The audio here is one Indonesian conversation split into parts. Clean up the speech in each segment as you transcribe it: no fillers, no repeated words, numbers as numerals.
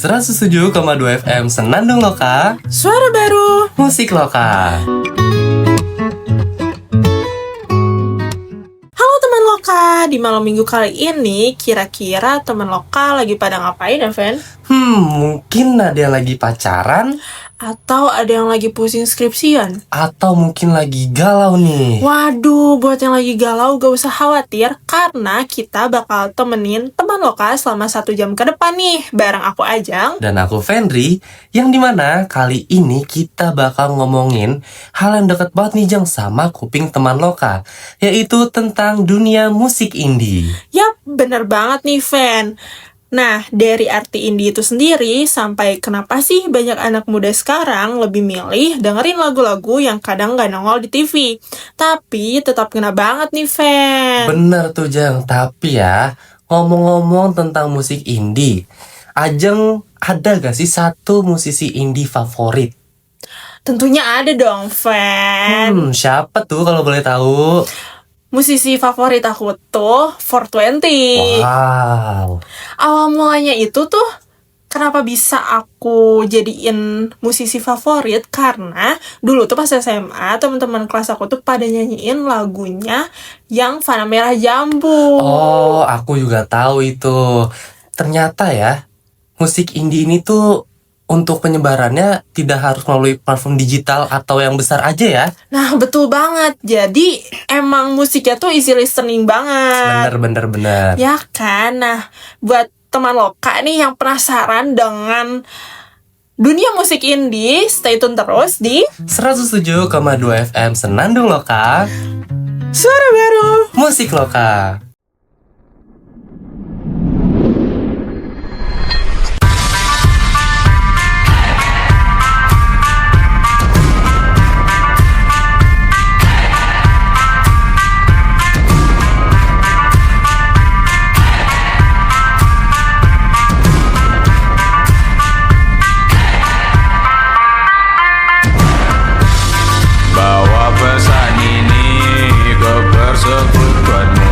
107,2 FM Senandung Loka. Suara baru, Musik Loka. halo teman Loka. Di malam minggu kali ini, kira-kira teman Loka lagi pada ngapain ya, Ven? Mungkin ada yang lagi pacaran, Atau ada yang lagi pusing skripsian? atau mungkin lagi galau nih. Waduh, buat yang lagi galau gak usah khawatir, karena kita bakal temenin teman Loka selama 1 jam ke depan nih, bareng aku Ajang. Dan aku Fenry, yang dimana kali ini kita bakal ngomongin hal yang deket banget nih Jang sama kuping teman Loka, yaitu tentang dunia musik indie. Yap, bener banget nih, Ven. Nah, dari arti indie itu sendiri, sampai kenapa sih banyak anak muda sekarang lebih milih dengerin lagu-lagu yang kadang gak nongol di TV. Tapi tetap kena banget nih, Ven. Bener tuh Jang, tapi ya ngomong-ngomong tentang musik indie, Ajeng ada gak sih satu musisi indie favorit? Tentunya ada dong, Ven. Siapa tuh kalau boleh tahu? Musisi favorit aku tuh 420. Wow. Awal mulanya itu tuh kenapa bisa aku jadiin musisi favorit, karena dulu tuh pas SMA teman-teman kelas aku tuh pada nyanyiin lagunya yang Fana Merah Jambu. Oh, aku juga tahu itu. Ternyata ya, musik indie ini tuh untuk penyebarannya tidak harus melalui platform digital atau yang besar aja ya. Nah, betul banget. Jadi emang musiknya tuh easy listening banget. Bener. Ya kan? Nah, buat teman Loka nih yang penasaran dengan dunia musik indie, stay tune terus di 107,2 FM Senandung Loka. Suara Baru. Musik Loka. Bawa pesan ini ke persekutuanmu.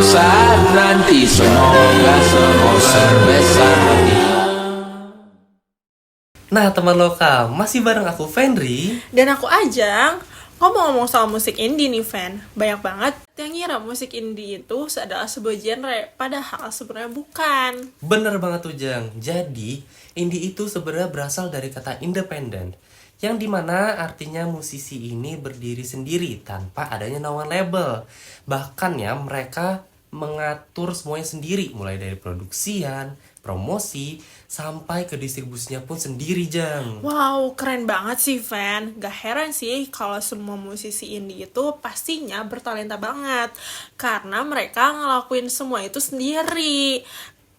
saat nanti. Semoga semua sebesar hati. Nah teman lokal, masih bareng aku Fendri. Dan aku Ajeng. Ngomong-ngomong soal musik indie nih, Fan. Banyak banget yang ngira musik indie itu adalah sebuah genre, padahal sebenarnya bukan. Bener banget tuh Jang. Jadi indie itu sebenarnya berasal dari kata independen, yang dimana artinya musisi ini berdiri sendiri tanpa adanya naungan label. Bahkan ya mereka mengatur semuanya sendiri, mulai dari produksian, promosi, sampai ke distribusinya pun sendiri Jang. Wow, keren banget sih, Fan. Gak heran sih kalau semua musisi indie itu pastinya bertalenta banget. Karena mereka ngelakuin semua itu sendiri.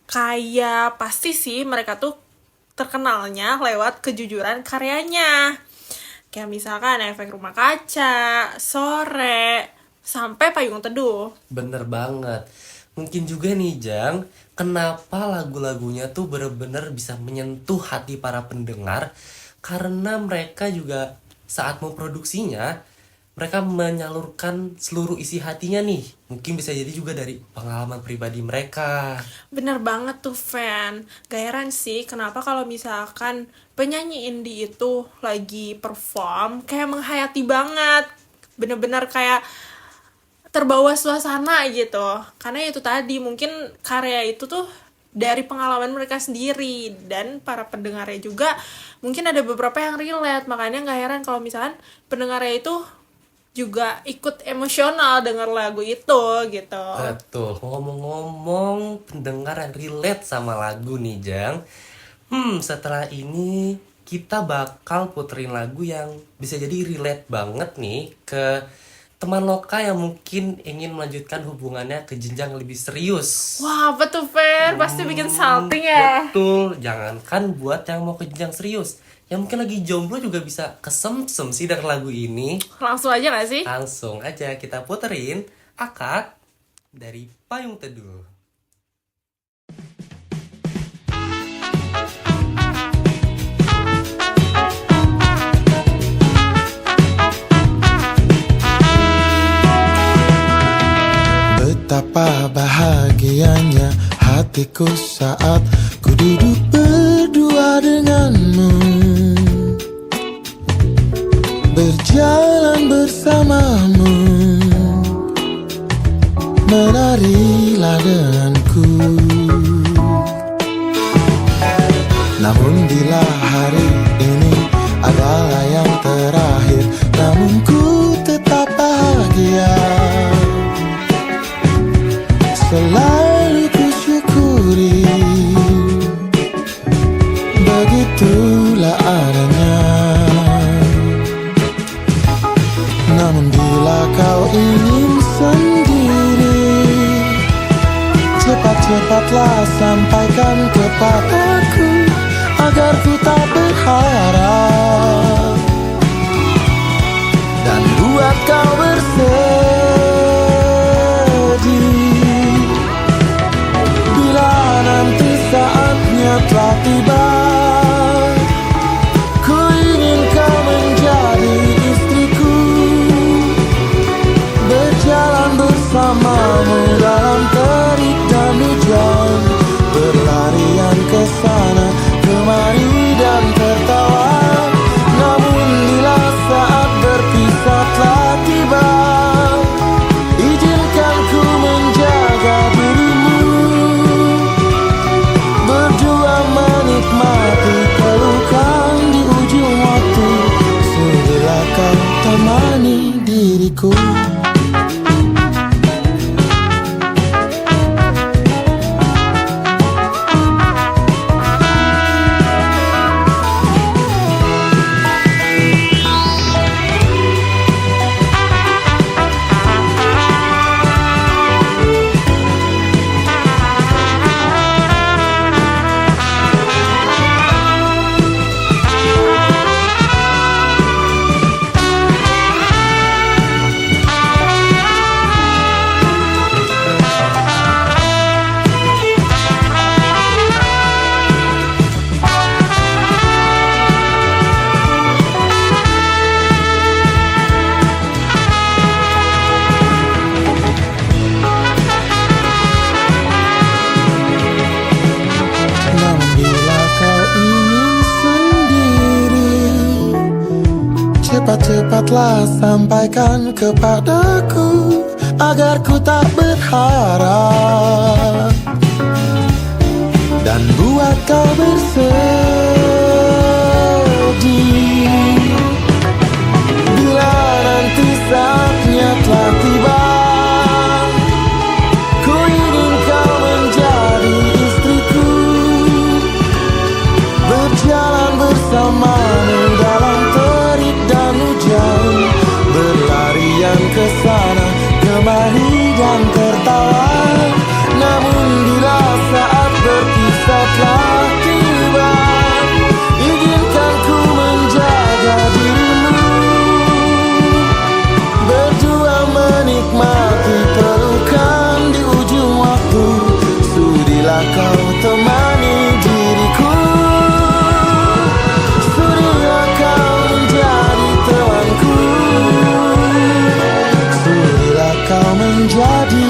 Kayak pasti sih mereka tuh terkenalnya lewat kejujuran karyanya. Kayak misalkan Efek Rumah Kaca, Sore, sampai Payung Teduh. Bener banget. Mungkin juga nih Jang, kenapa lagu-lagunya tuh bener-bener bisa menyentuh hati para pendengar, karena mereka juga saat memproduksinya mereka menyalurkan seluruh isi hatinya nih. Mungkin bisa jadi juga dari pengalaman pribadi mereka. Bener banget tuh, Fan. Gak heran sih kenapa kalau misalkan penyanyi indie itu lagi perform kayak menghayati banget. Bener-bener kayak terbawa suasana gitu. Karena itu tadi mungkin karya itu tuh dari pengalaman mereka sendiri, dan para pendengarnya juga mungkin ada beberapa yang relate. Makanya gak heran kalau misalkan pendengarnya itu juga ikut emosional denger lagu itu gitu. Betul, ngomong-ngomong pendengar yang relate sama lagu nih Jang. Setelah ini kita bakal puterin lagu yang bisa jadi relate banget nih ke teman lokal yang mungkin ingin melanjutkan hubungannya ke jenjang lebih serius. Wah, apa tuh, Fer? Pasti bikin salting ya. Betul, jangankan buat yang mau ke jenjang serius, yang mungkin lagi jomblo juga bisa kesemsem sih dengan lagu ini. Langsung aja gak sih? Langsung aja kita puterin Akad dari Payung Teduh. Betapa bahagianya hatiku saat ku duduk berdua denganmu, berjalan bersamamu, menarilah denganku. Namun bila hari ini adalah yang terakhir, namun ku tetap bahagia. Selalu ku syukuri, begitulah adanya. Namun bila kau ingin sendiri, cepat-cepatlah sampaikan kepadaku, agar ku tak berharap dan buat kau bersedih. Nanti saatnya telah tiba, ku ingin kau menjadi istriku, berjalan bersamamu dalam terik dan hujan, berlarian ke sana kemari dan tertawa. Namun bila saat berpisah telah tiba, izinkan ku menjaga dirimu, menikmati pelukan di ujung waktu. Sudahlah kau temani diriku. cepat-cepatlah sampaikan kepadaku agar ku tak berharap dan buat kau bersedih. Bila nanti saatnya telah tiba, ku ingin kau menjadi istriku, berjalan bersamamu dalam terik dan hujan, berlarian ke sana kemari dan tertawa. Namun bila saat berpisah telah tiba, izinkan ku menjaga dirimu, berdua menikmati pelukan di ujung waktu. Sudilah kau temani diriku, sudilah kau menjadi temanku, sudilah kau menjadi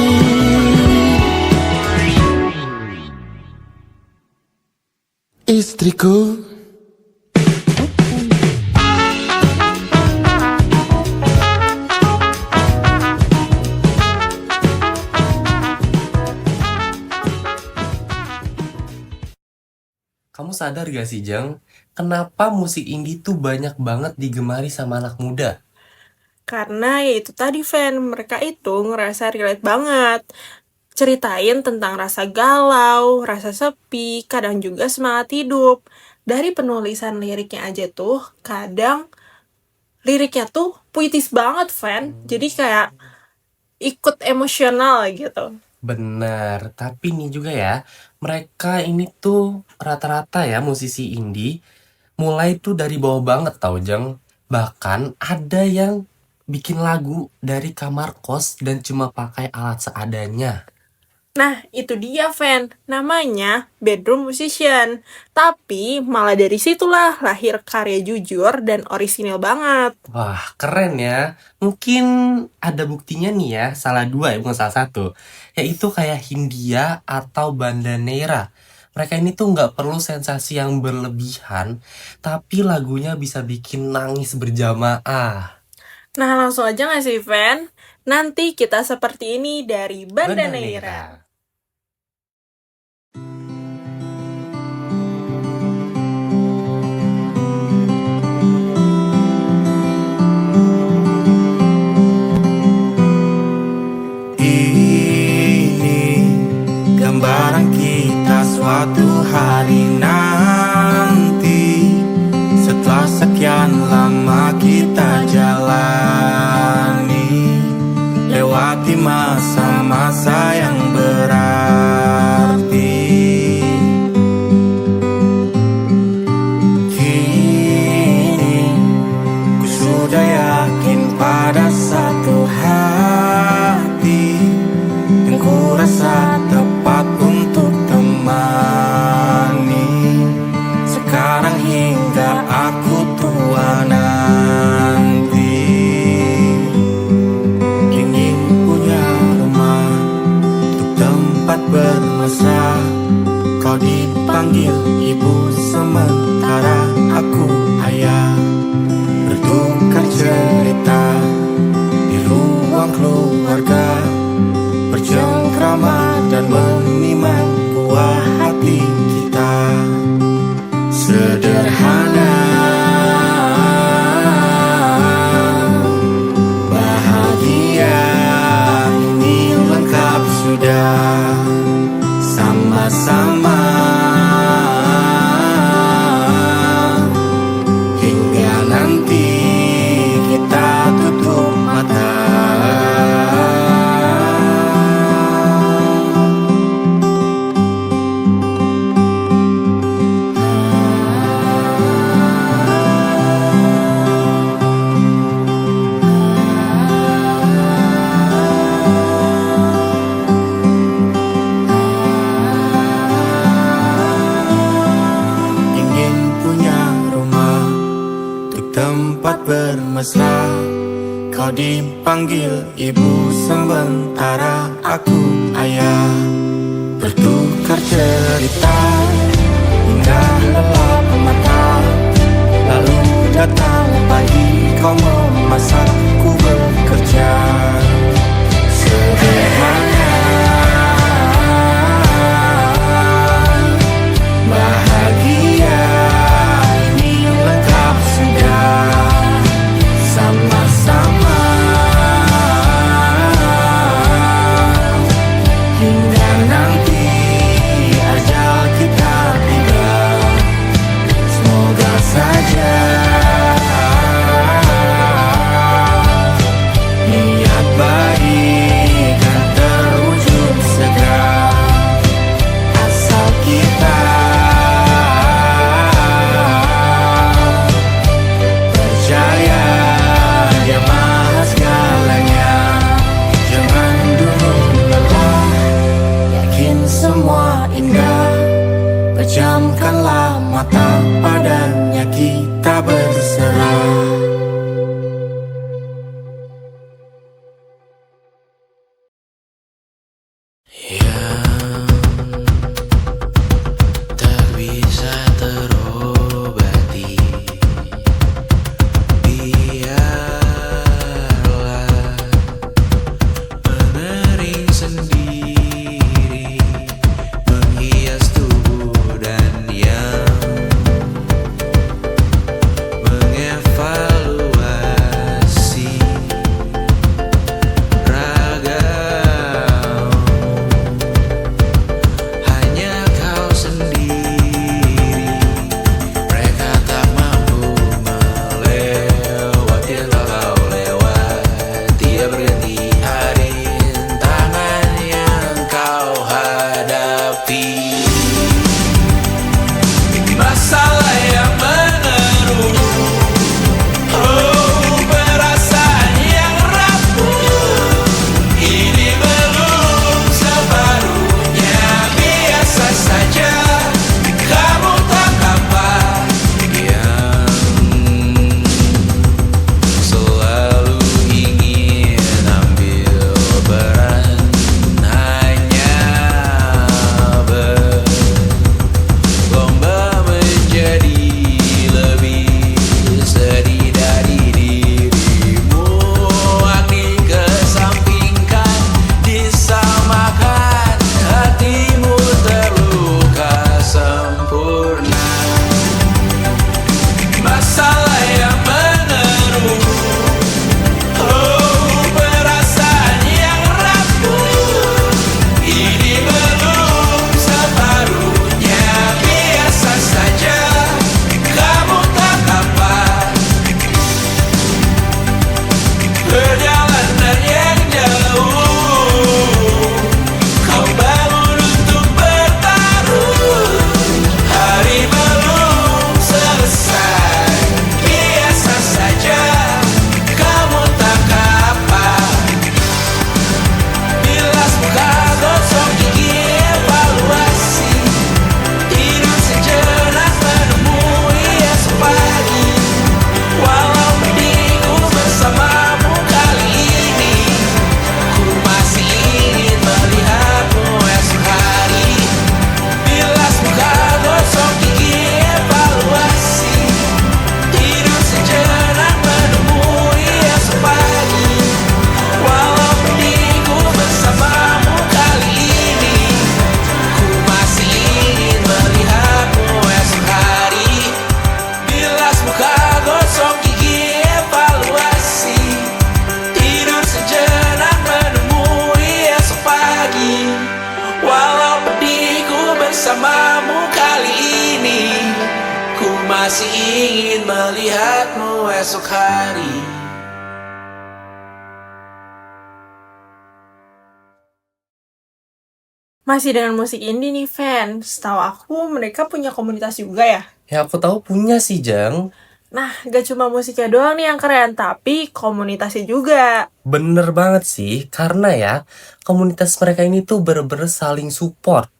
istriku. Kamu sadar gak sih, Jeng? Kenapa musik indie tuh banyak banget digemari sama anak muda? Karena ya itu tadi, Fan, mereka itu ngerasa relate banget. Ceritain tentang rasa galau, rasa sepi, kadang juga semangat hidup. Dari penulisan liriknya aja tuh, kadang liriknya tuh puitis banget, Fan. Jadi kayak ikut emosional gitu. Bener, tapi nih juga ya, mereka ini tuh rata-rata ya musisi indie, mulai tuh dari bawah banget tau, Jeng. Bahkan ada yang bikin lagu dari kamar kos dan cuma pakai alat seadanya. Nah, itu dia, Fan. Namanya bedroom musician. Tapi malah dari situlah lahir karya jujur dan orisinil banget. Wah, keren ya. Mungkin ada buktinya nih ya, salah dua ya, bukan salah satu. Yaitu kayak Hindia atau Bandanera. Mereka ini tuh nggak perlu sensasi yang berlebihan, tapi lagunya bisa bikin nangis berjamaah. Nah, langsung aja nggak sih, Fan? Nanti kita seperti ini dari Bandanera. Gambaran kita suatu hari nanti, setelah sekian lama kita jalani, lewati masa-masa yang berarti. Kini ku sudah yakin pada satu hati yang ku rasa tepat untuk temani, sekarang hingga aku tua nanti. Ingin punya rumah untuk tempat bermesra, kau dipanggil ibu sementara aku ayah, bertukar cerita di ruang keluarga, bercengkrama dan menimang buah hati kita. Sederhana, bahagia, ini lengkap sudah. Sama-sama hingga nanti kita tutup mata. Tempat bermesra, kau dipanggil ibu sementara aku ayah, bertukar cerita hingga lelap mata, lalu datang pagi. kau memasak, ku bekerja. Sederhana, bahagia ini lengkap sudah sama-sama. Hingga nanti ajal kita tiba, semoga saja niat baik kan terwujud segera, asal kita percaya Dia maha segalanya. Jangan dulu lelah, yakin semua indah, pejamkanlah mata, padanya kita berserah. Tak bisa terobati, biarlah mengering sendiri, menghias tubuh dan yang mengevaluasi ragam. Hanya kau sendiri, mereka tak mampu melewati yang kau lewati. Tiada berganti hari, tangan yang kau hadapi. Masalah yang mengeruh, oh perasaan yang rapuh, ini belum separuhnya. Biasa saja, kamu tak apa yang selalu ingin ambil peran, hanya berlomba menjadi lebih sedih dari dirimu. Hati kesampingkan, disamakan, hatimu terluka sempurna. Masalah yang mengeruh, oh perasaan yang rapuh, ini belum separuhnya. Biasa saja, kamu tak apa. Perjalanan yang jauh, kau bangun untuk bertaruh. Hari belum selesai, biasa saja, kamu tak apa. Bilas muka, gosok gigi, evaluasi, tidur sejenak, menemui esok pagi. Walau pedihku bersamamu kali ini, ku masih ingin melihatmu esok hari. Bilas muka, gosok gigi, evaluasi, tidur sejenak, menemui esok pagi. Walau pedihku bersamamu kali ini, ku masih ingin melihatmu esok hari. Bilas muka, gosok gigi, evaluasi, tidur sejenak, menemui esok pagi. Walau pedihku bersamamu kali ini, ku masih ingin melihatmu esok hari. Masih dengan musik indie nih, Fan. Setahu aku mereka punya komunitas juga ya. Ya aku tahu punya sih, Jang. Nah, gak cuma musiknya doang nih yang keren, tapi komunitasnya juga. Bener banget sih, karena ya komunitas mereka ini tuh bener-bener saling support.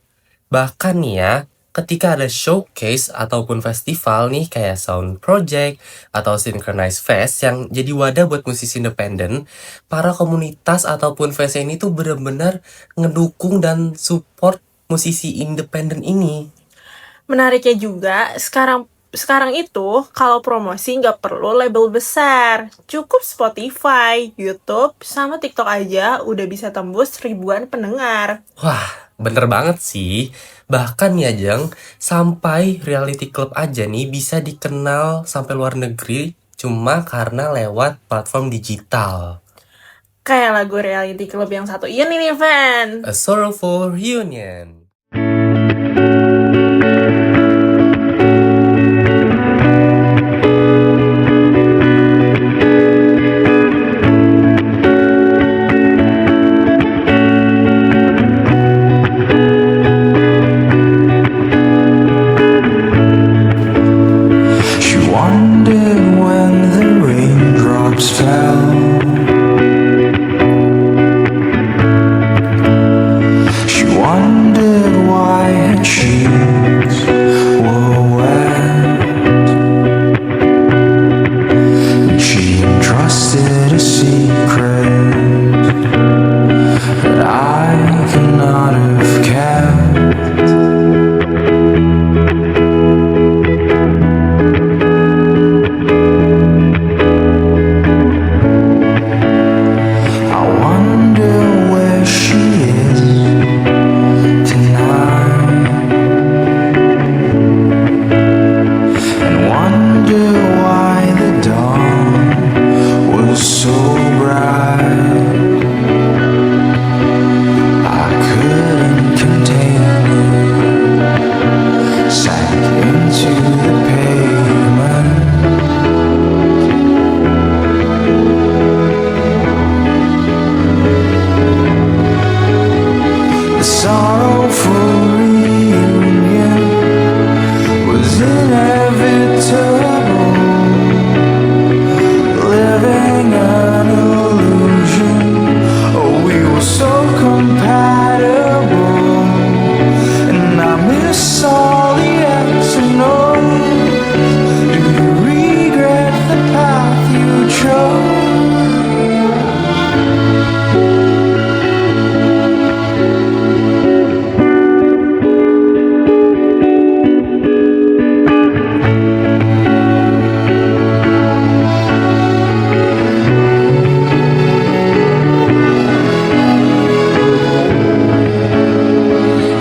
Bahkan nih ya, ketika ada showcase ataupun festival nih kayak Sound Project atau Synchronized Fest yang jadi wadah buat musisi independen, para komunitas ataupun fest ini tuh bener-bener ngedukung dan support musisi independen ini. Menariknya juga, sekarang Sekarang itu, kalau promosi nggak perlu label besar. Cukup Spotify, YouTube, sama TikTok aja udah bisa tembus ribuan pendengar. Wah, bener banget sih. Bahkan ya Jeng, sampai reality club aja nih bisa dikenal sampai luar negeri cuma karena lewat platform digital. Kayak lagu reality club yang satu ini nih, Van. A Sorrowful Reunion. She wondered when the raindrops fell. She wondered why her cheeks were wet. And she entrusted a secret that I could not have kept. I wonder where she is tonight, and wonder why the dawn was so bright. I couldn't contain it, sank into the pavement. The sorrowful reunion was inevitable, living an illusion. Oh, we were so compatible, and I miss all the X's and O's. Do you regret the path you chose?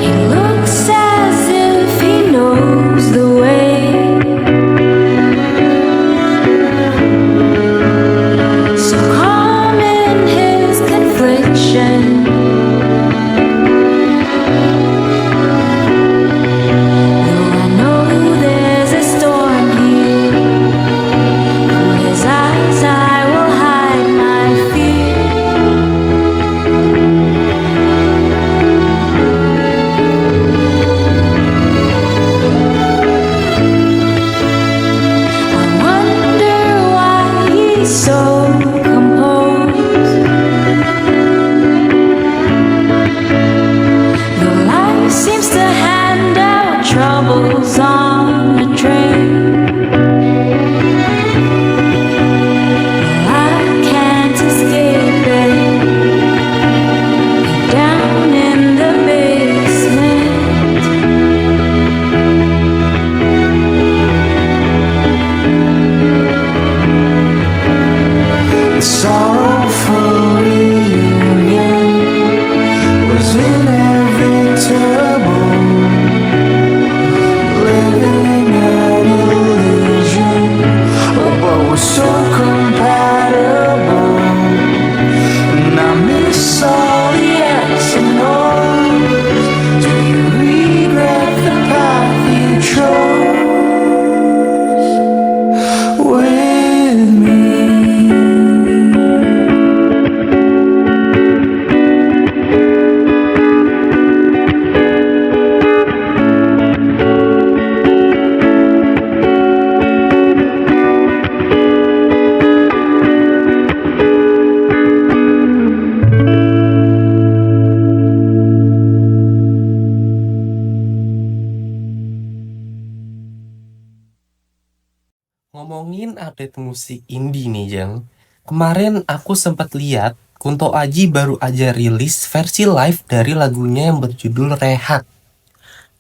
He looks as if he knows the way. So calm in his confliction. Though I know there's a storm here, from his eyes I will hide my fear. I wonder why he's so composed. Though life seems to hand out troubles on a train, I can't escape it. Down in the basement. The sorrowful reunion was inevitable, living an illusion. Oh, but we're so compatible, and I miss all the X's and O's. Do you regret the path you chose with me? Ngomongin update musik indie nih Jeng. Kemarin aku sempat lihat Kunto Aji baru aja rilis versi live dari lagunya yang berjudul Rehat.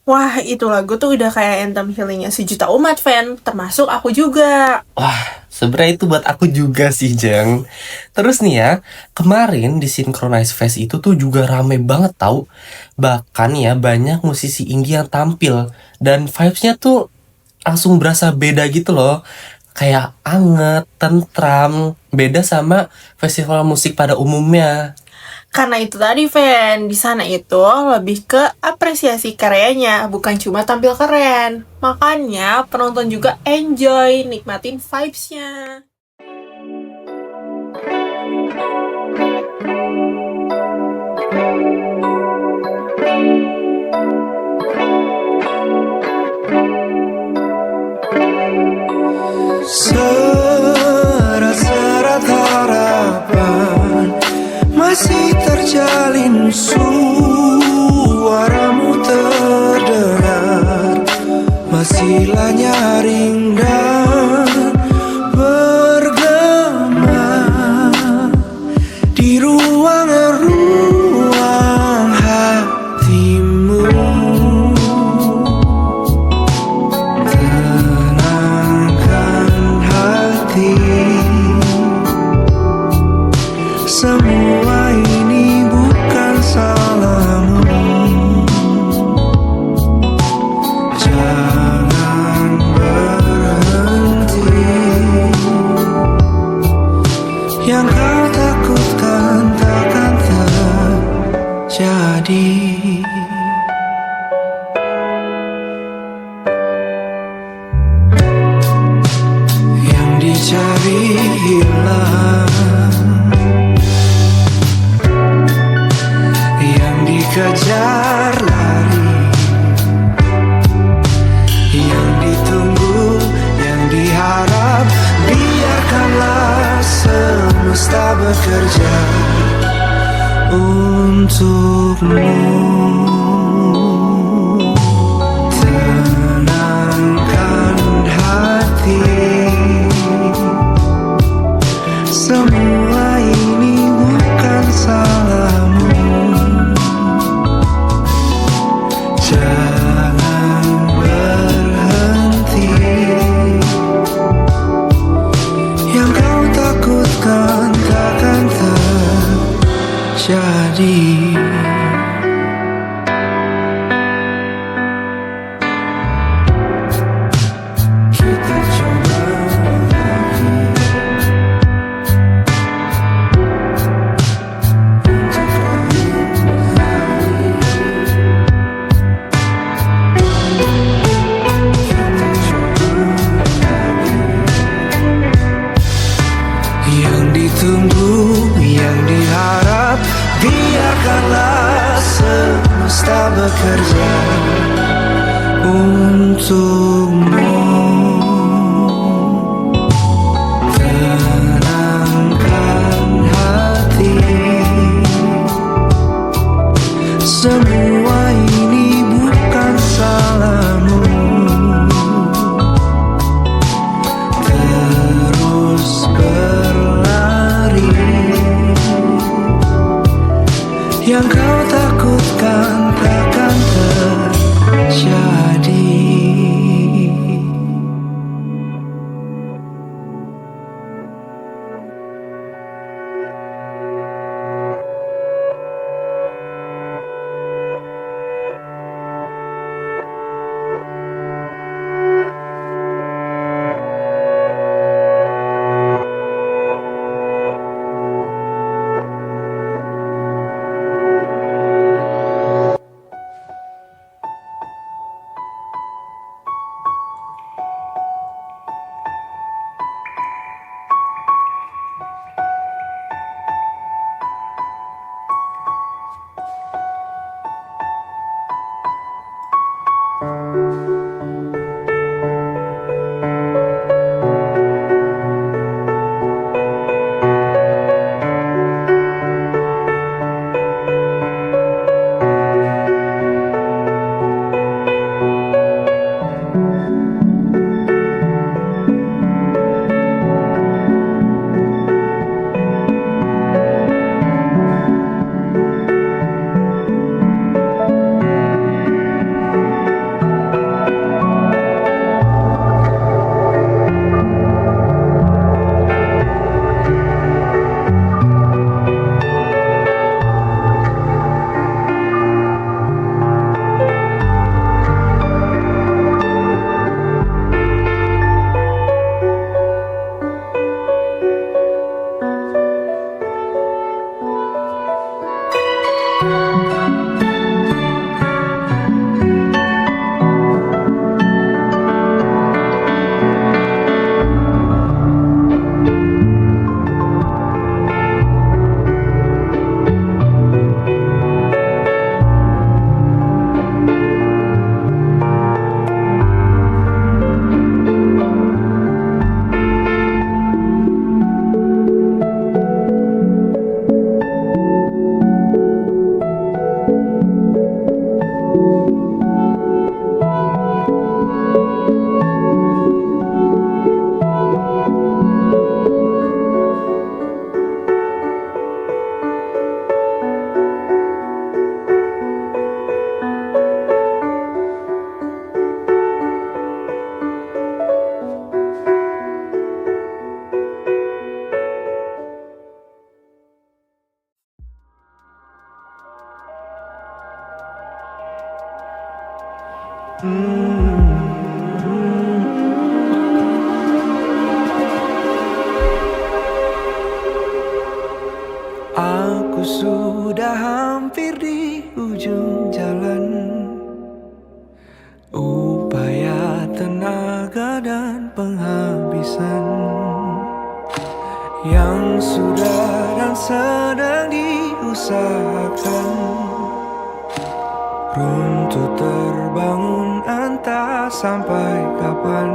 Wah, itu lagu tuh udah kayak anthem healingnya sejuta umat fan, termasuk aku juga. Wah, sebenarnya itu buat aku juga sih, Jeng. Terus nih ya, kemarin di Synchronize Fest itu tuh juga rame banget tau. Bahkan ya, banyak musisi indie yang tampil. Dan vibes-nya tuh langsung berasa beda gitu loh. Kayak anget, tentram, beda sama festival musik pada umumnya. Karena itu tadi fan, di sana itu lebih ke apresiasi karyanya, bukan cuma tampil keren. Makanya penonton juga enjoy, nikmatin vibes-nya. Serat-serat harapan masih terjalin, suaramu terdengar, masihlah nyaring dan bergema di ruang-ruang hatimu. Tenangkan hati, semua ini bukan salahmu. Jangan berhenti, yang kau takutkan takkan terjadi. Yang dicari hilang, yang dikejar lari, yang ditunggu, yang diharap, biarkanlah semesta bekerja untukmu. Tenangkan hati, semua ini bukan salahmu. Jangan berhenti, yang kau takutkan takkan terjadi. Kita coba lagi untuk yang ditunggu, yang diharap, biarkanlah semesta bekerja untukmu. Tenangkan hati, semua ini bukan salahmu. Terus berlari, yang kau takutkan takkan terjadi. Aku sudah hampir di ujung jalan. Upaya, tenaga, dan penghabisan yang sudah dan sedang diusahakan runtuh terbangun, entah sampai kapan.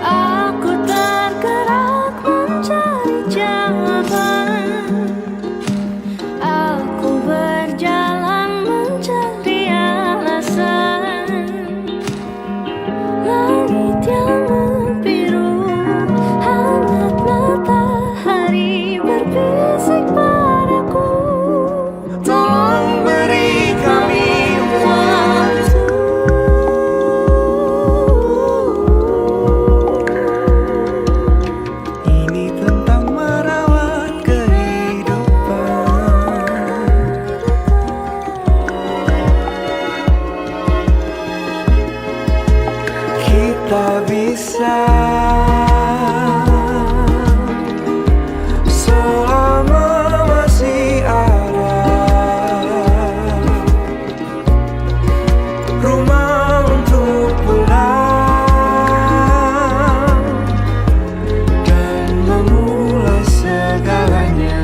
Aku tergerak mencari jawaban. Aku berjalan mencari alasan. Langit yang membiru, hangat matahari berbisik padaku. Tolong beri kami waktu. Ini tentang merawat kehidupan. Kita bisa selama masih ada rumah untuk pulang dan memulai segalanya.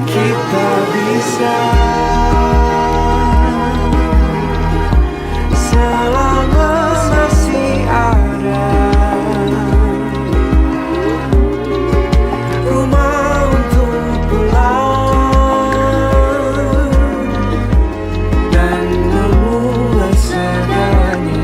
Kita bisa selama masih ada rumah untuk pulang dan memulai segalanya.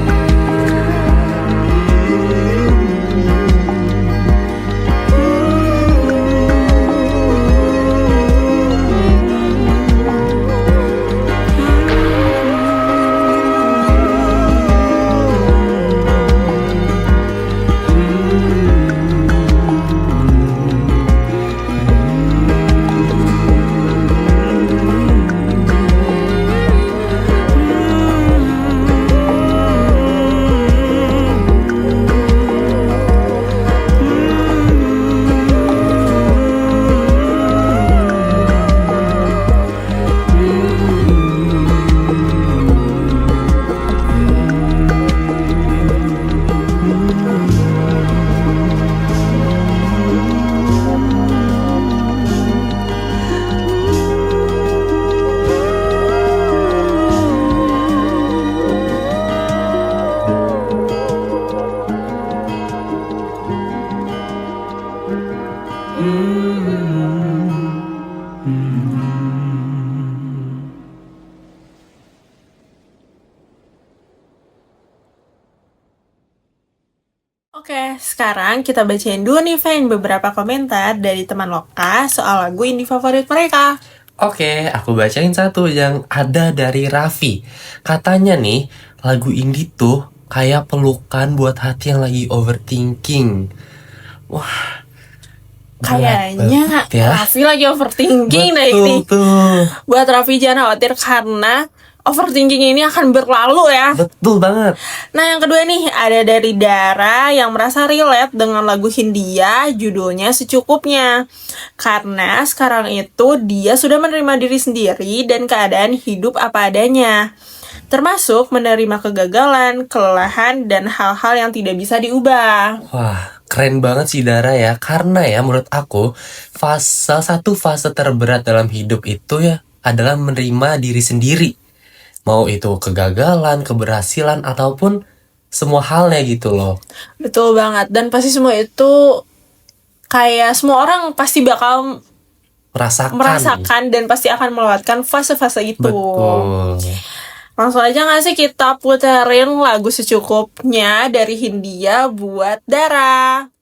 Oke, sekarang kita bacain dulu nih, Fan, beberapa komentar dari teman Loka soal lagu indie favorit mereka. Oke, aku bacain satu yang ada dari Raffi. Katanya nih, lagu indie tuh kayak pelukan buat hati yang lagi overthinking. Wah, Kayaknya berat ya. Raffi lagi overthinking deh Betul ini. tuh. Buat Raffi jangan khawatir karena overthinking ini akan berlalu ya. Betul banget. Nah, yang kedua nih, ada dari Dara yang merasa relate dengan lagu Hindia, judulnya Secukupnya. Karena sekarang itu dia sudah menerima diri sendiri dan keadaan hidup apa adanya. Termasuk menerima kegagalan, kelelahan, dan hal-hal yang tidak bisa diubah. Wah, keren banget sih Dara ya. Karena ya menurut aku, salah satu fase terberat dalam hidup itu ya adalah menerima diri sendiri. Mau itu kegagalan, keberhasilan, ataupun semua halnya gitu loh. Betul banget. Dan pasti semua itu kayak semua orang pasti bakal merasakan dan pasti akan melewatkan fase-fase itu. Betul. Langsung aja gak sih kita puterin lagu Secukupnya dari Hindia buat Dara.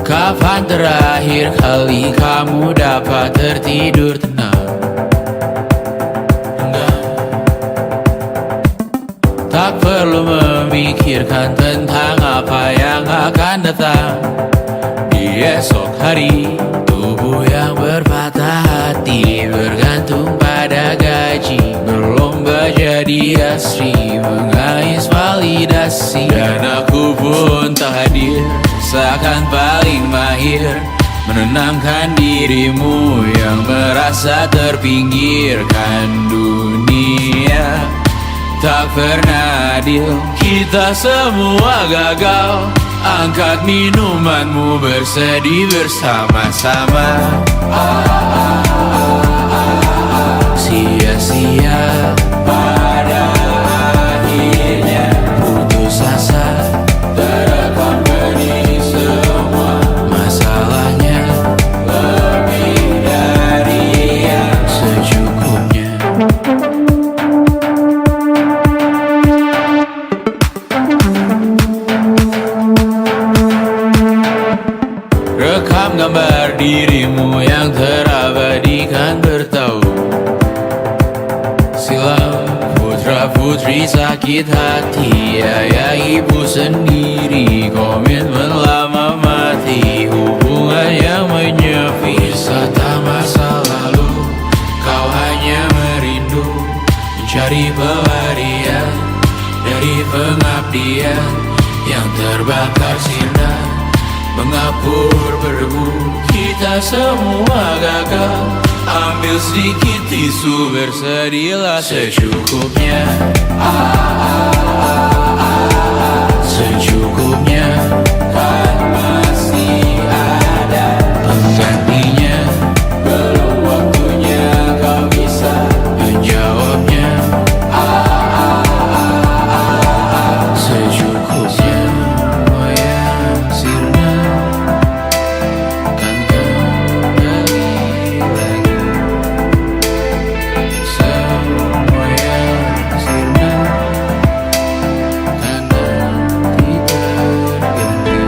Kapan terakhir kali kamu dapat tertidur tenang? Enggak. Tak perlu memikirkan tentang apa yang akan datang di esok hari. Tubuh yang berpatah hati bergantung pada gaji, berlomba jadi asri, mengais validasi. Dan aku pun tak hadir, seakan paling mahir menenangkan dirimu yang merasa terpinggirkan dunia. Tak pernah adil, kita semua gagal. Angkat minumanmu, bersedih bersama-sama. Sia-sia pada akhirnya putus asa, terekam benih semua masalahnya. Lebih dari yang secukupnya. Rekam gambar dirimu yang terabadikan bertahun silam. Putra-putri sakit hati, ayah ibu sendiri, komitmen lama mati, hubungan yang menyepi. Wisata masa lalu, kau hanya merindu, mencari pelarian dari pengabdian yang terbakar sinar, mengapur berdebu. Kita semua gagal. Ambil sedikit tisu, bersedihlah secukupnya. Secukupnya, kan masih ada penggantinya. Belum waktunya kau bisa menjawabnya. Secukupnya, oh ya sirna, kan kembali lagi. Semua yang sirna, kan nanti terganti.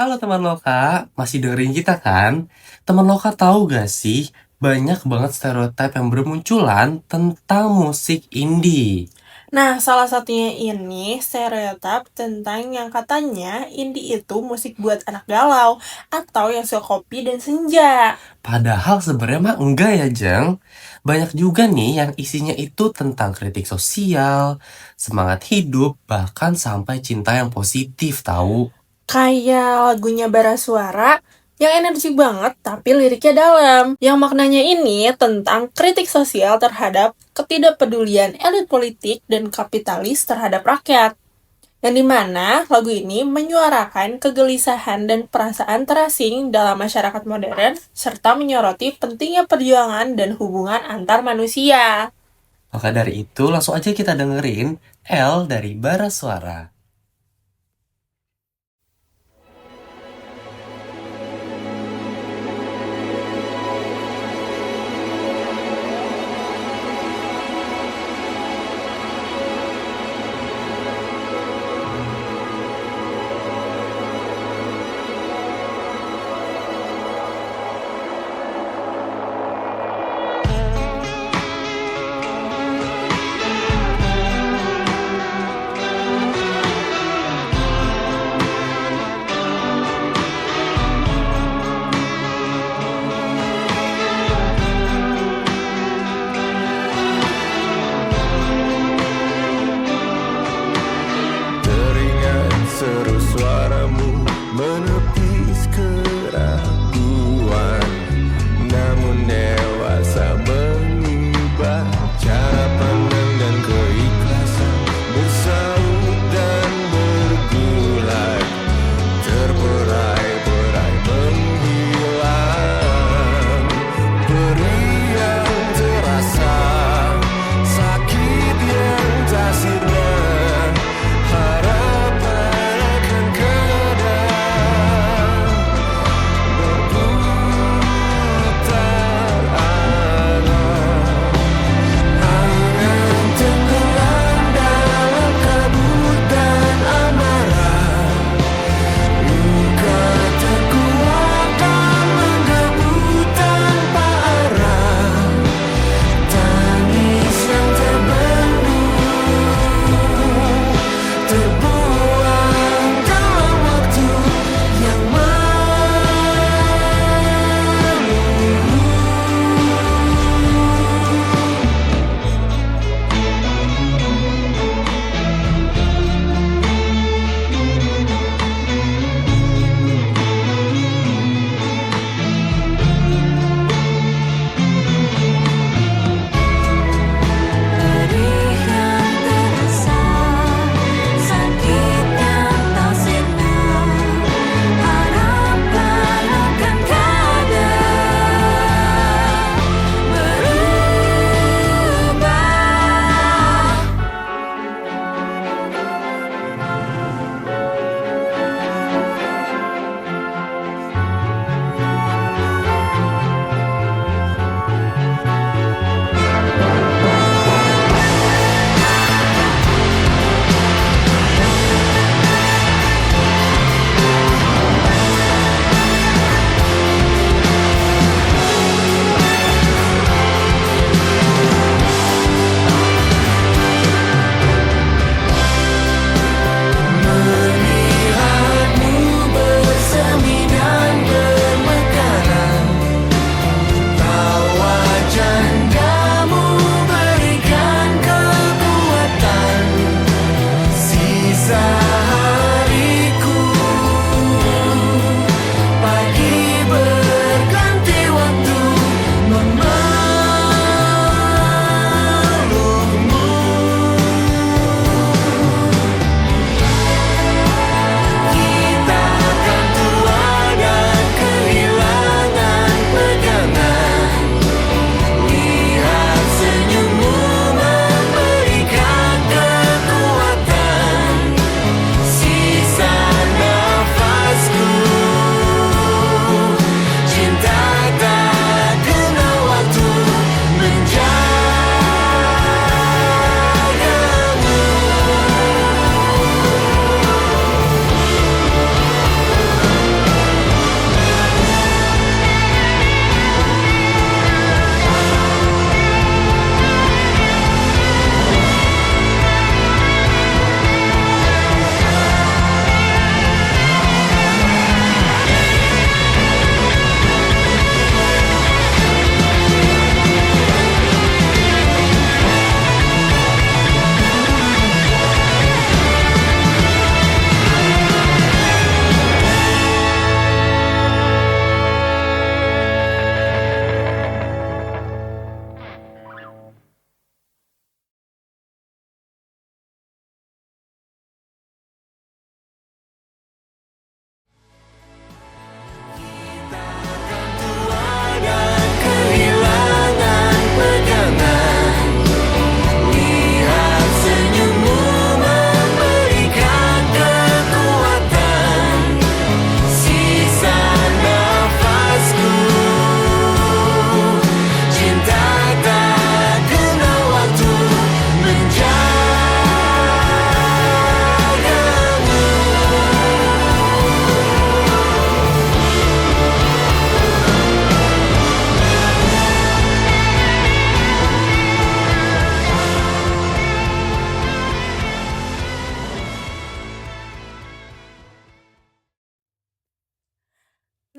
Halo teman Loka, masih dengerin kita kan? Teman Loka tahu gak sih, banyak banget stereotip yang bermunculan tentang musik indie. Nah, salah satunya ini stereotip tentang yang katanya indie itu musik buat anak galau atau yang suka kopi dan senja. Padahal sebenarnya mah enggak ya, Jeng. Banyak juga nih yang isinya itu tentang kritik sosial, semangat hidup, bahkan sampai cinta yang positif tahu. Kayak lagunya Bara Suara yang energik banget tapi liriknya dalam. Yang maknanya ini tentang kritik sosial terhadap ketidakpedulian elit politik dan kapitalis terhadap rakyat. yang dimana lagu ini menyuarakan kegelisahan dan perasaan terasing dalam masyarakat modern, serta menyoroti pentingnya perjuangan dan hubungan antar manusia. Maka dari itu, langsung aja kita dengerin L dari Bara Suara.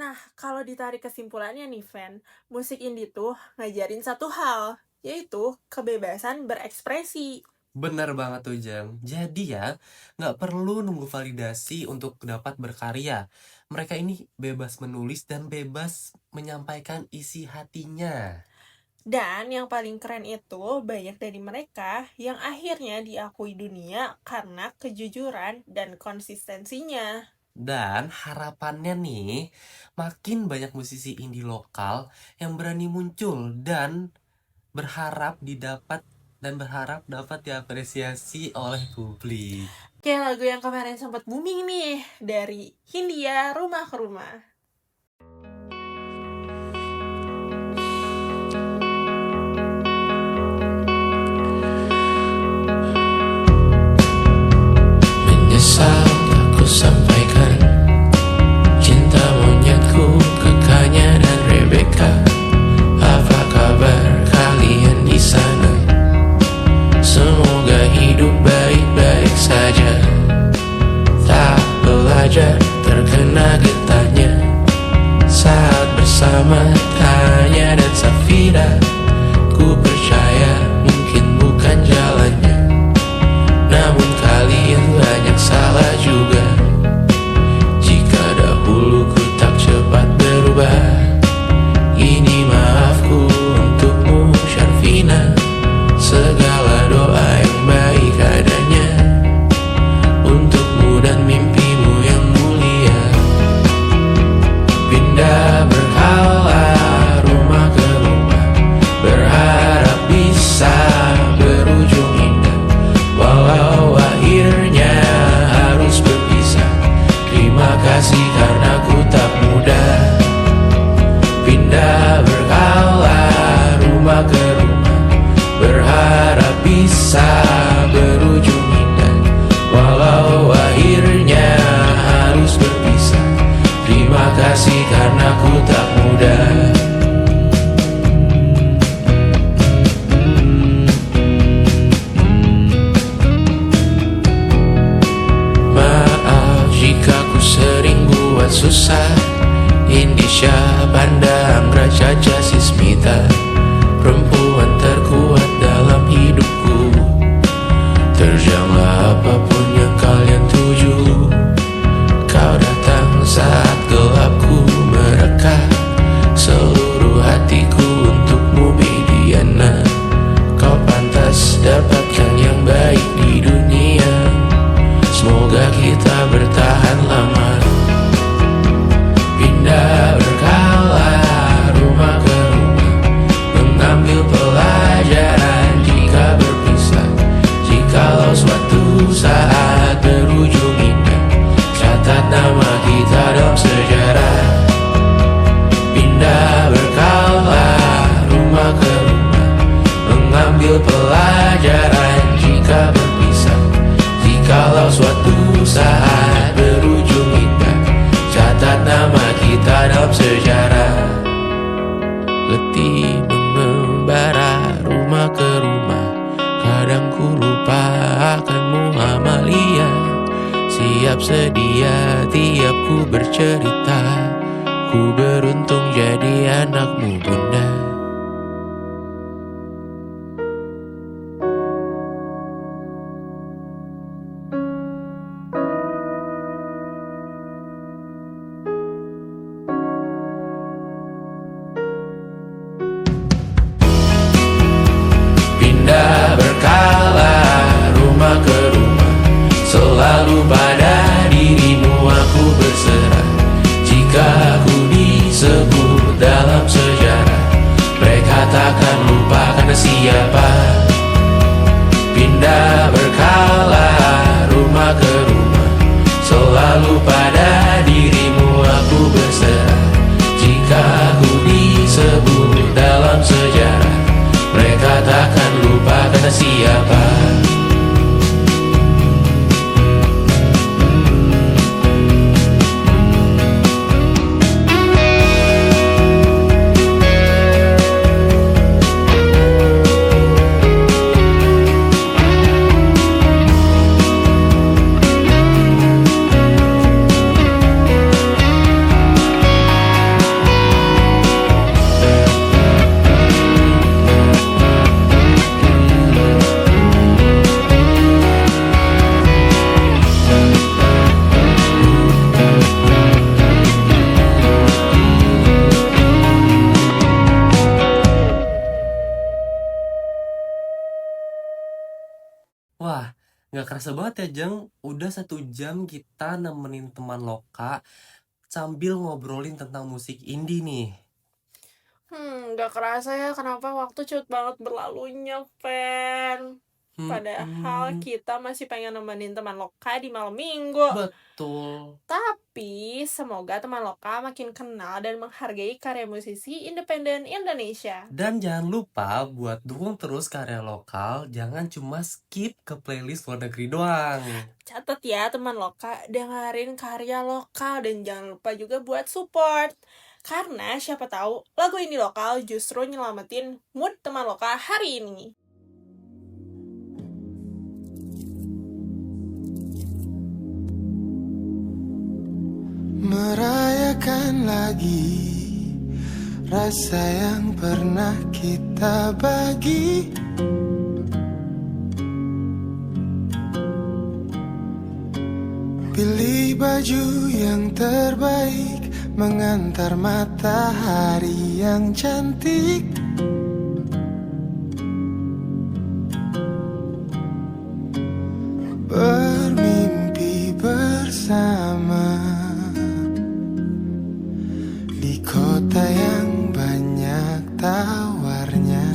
Nah, kalau ditarik kesimpulannya nih, Fan, musik indie tuh ngajarin satu hal, yaitu kebebasan berekspresi. Bener banget tuh Jeng. Jadi ya, nggak perlu nunggu validasi untuk dapat berkarya. Mereka ini bebas menulis dan bebas menyampaikan isi hatinya. Dan yang paling keren itu, banyak dari mereka yang akhirnya diakui dunia karena kejujuran dan konsistensinya. Dan harapannya nih, makin banyak musisi indie lokal yang berani muncul dan berharap dapat diapresiasi oleh publik. Kayak lagu yang kemarin sempat booming nih, dari Hindia, Rumah ke Rumah. Menyesal aku sampaikan cinta monyetku ke Kanya dan Rebecca. Apa kabar kalian di sana? Semoga hidup baik-baik saja. Tak belajar terkena getahnya saat bersama Tanya dan Safira. Ku percaya mungkin bukan jalannya, namun kalian banyak salah juga. Jika dahulu ku tak cepat berubah, ini maafku untukmu Syarfina. Segala doa yang baik adanya untukmu dan mimpimu yang mulia. Pindah berhala rumah ke rumah, berharap bisa berujung indah. Walau akhirnya harus berpisah, terima kasih karena ku tak mudah. Pindah berkala rumah ke rumah, berharap bisa berujung indah. Walau akhirnya harus berpisah, terima kasih karena ku tak mudah. Maaf jika ku sering buat susah. Indisha, Banda, Anggra, Caca, Sismita, perempuan terkuat dalam hidupku. Terjanglah apapun yang kalian tuju. Kau datang saat gelapku mereka. Seluruh hatiku untukmu Bidiana. Kau pantas dapatkan yang baik di dunia. Semoga kita bertahan lama. Pindah berkala rumah ke rumah, mengambil pelajaran jika berpisah. Jikalau suatu saat berujung indah, catat nama kita dalam sejarah. Pindah berkala rumah ke rumah, mengambil pelajaran jika berpisah. Jikalau suatu saat berujung indah, catat nama kita dalam sejarah. Letih mengembara rumah ke rumah, kadang ku lupa akanmu Amalia. Siap sedia tiap ku bercerita, ku beruntung jadi anakmu bunda. Pindah berkala rumah ke rumah, selalu pada dirimu aku berserah. Jika ku disebut dalam sejarah, mereka takkan lupa karena siapa. Pindah berkala rumah ke rumah, selalu pada dirimu aku berserah. Jika ku disebut dalam sejarah, mereka takkan lupa karena siapa. Nggak kerasa banget ya, Jeng. Udah 1 jam kita nemenin teman Loka sambil ngobrolin tentang musik indie nih. Gak kerasa ya kenapa waktu cepet banget berlalunya, Fen. Padahal kita masih pengen nemenin teman Loka di malam minggu. Betul. Tapi semoga teman Loka makin kenal dan menghargai karya musisi independen Indonesia. Dan jangan lupa buat dukung terus karya lokal, jangan cuma skip ke playlist luar negeri doang. Catat ya teman Loka, dengerin karya lokal dan jangan lupa juga buat support. Karena siapa tahu lagu ini lokal justru nyelamatin mood teman Loka hari ini. Merayakan lagi rasa yang pernah kita bagi. Pilih baju yang terbaik, mengantar matahari yang cantik. Bermimpi bersama di kota yang banyak tawarnya.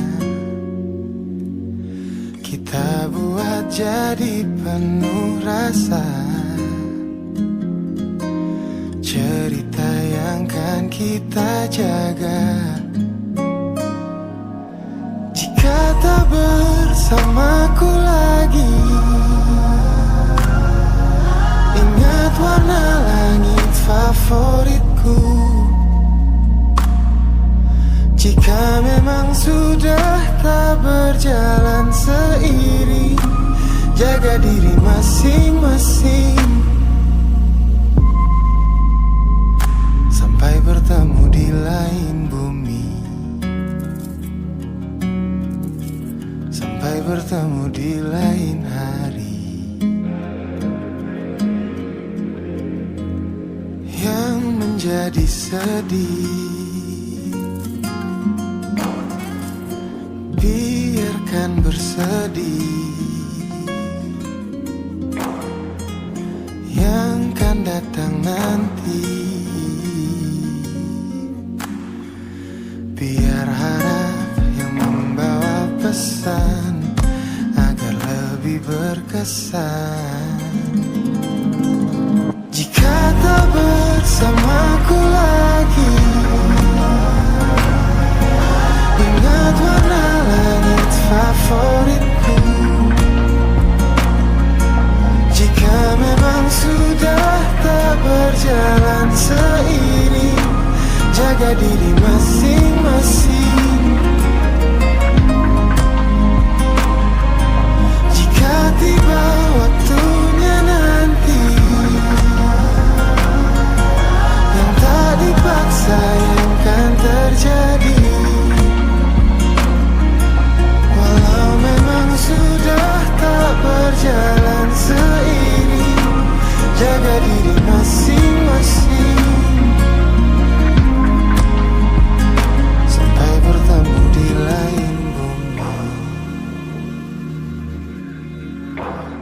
Kita buat jadi penuh rasa, cerita yang kan kita jaga. Jika tak bersamaku lagi, ingat warna langit favoritku. Jika memang sudah tak berjalan seiring, jaga diri masing-masing sampai bertemu di lain bumi, sampai bertemu di lain hari. Yang menjadi sedih, biarkan bersedih. Yang kan datang nanti, biar harap yang membawa pesan agar lebih berkesan. Jika tak bersamaku lagi, ingat warna langit favoritku. Jika memang sudah tak berjalan seiring, jaga diri masing-masing. Jika tiba waktunya nanti, yang tak dipaksa yang kan terjadi. Walau memang sudah tak berjalan seiring, jaga diri masing-masing sampai bertemu di lain bumi,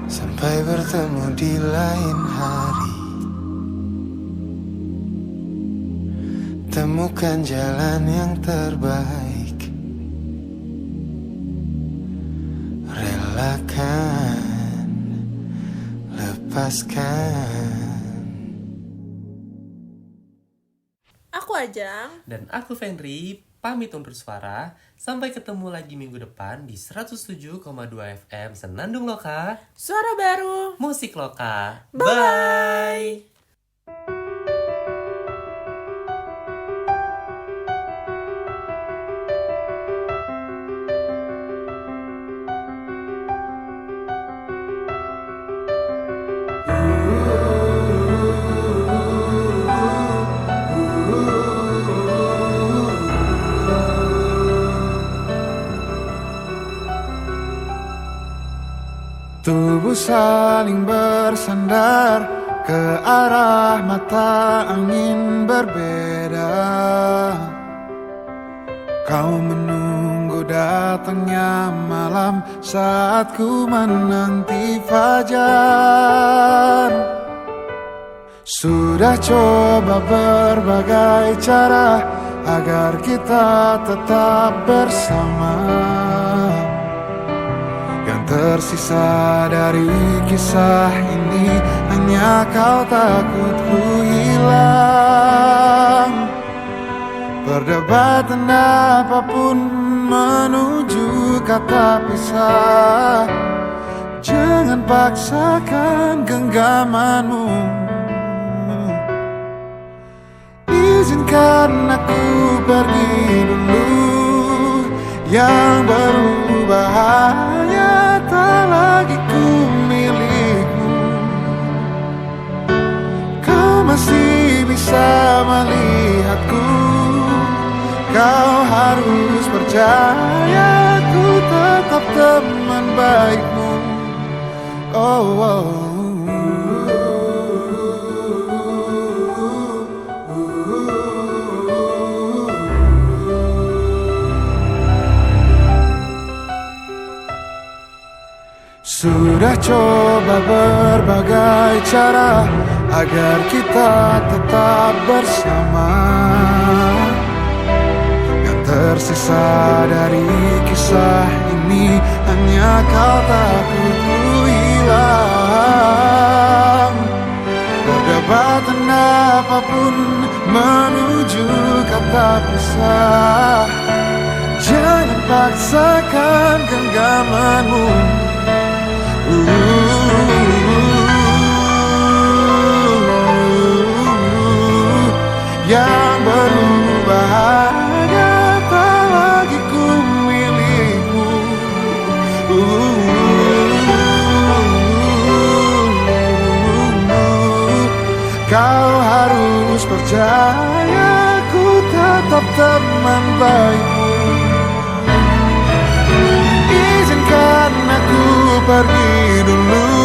sampai bertemu di lain hari. Temukan jalan yang terbaik, relakan, lepaskan. Aku Ajang. Dan aku Fenri, pamit undur suara. Sampai ketemu lagi minggu depan di 107,2 FM Senandung Loka, Suara baru. musik Loka. Bye. Tubuh saling bersandar ke arah mata angin berbeda. Kau menunggu datangnya malam saat ku menanti fajar. Sudah coba berbagai cara agar kita tetap bersama. Yang tersisa dari kisah ini hanya kau takut ku hilang. Perdebatan apapun menuju kata pisah. Jangan paksakan genggamanmu. Izinkan aku pergi dulu. Yang berubah hanya tak lagi ku milikmu. Kau masih bisa melihatku. Kau harus percaya ku tetap teman baikmu. Oh, oh. Sudah coba berbagai cara agar kita tetap bersama. Yang tersisa dari kisah ini hanya kau takut ku hilang. Perdebatan apapun menuju kata pisah. Jangan paksakan genggamanmu. Yang berubah hanya tak lagi ku milikmu. Kau harus percaya ku tetap teman baikmu. Izinkan aku pergi dulu.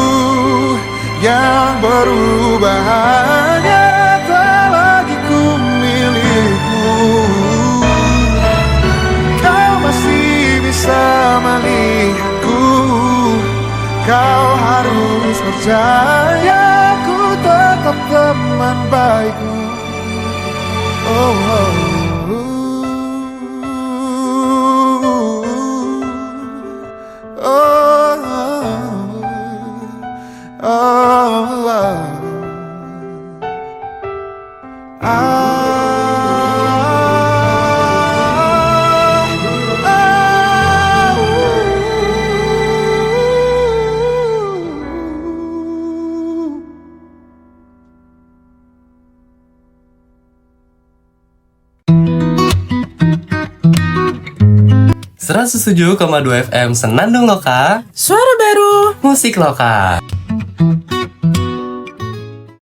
Yang berubah hanya tak lagi ku milikmu. Kau masih bisa melihatku. Kau harus percaya ku tetap teman baikmu. Oh, oh. Seratus 107,2 FM Senandung Loka. Suara baru. Musik Loka.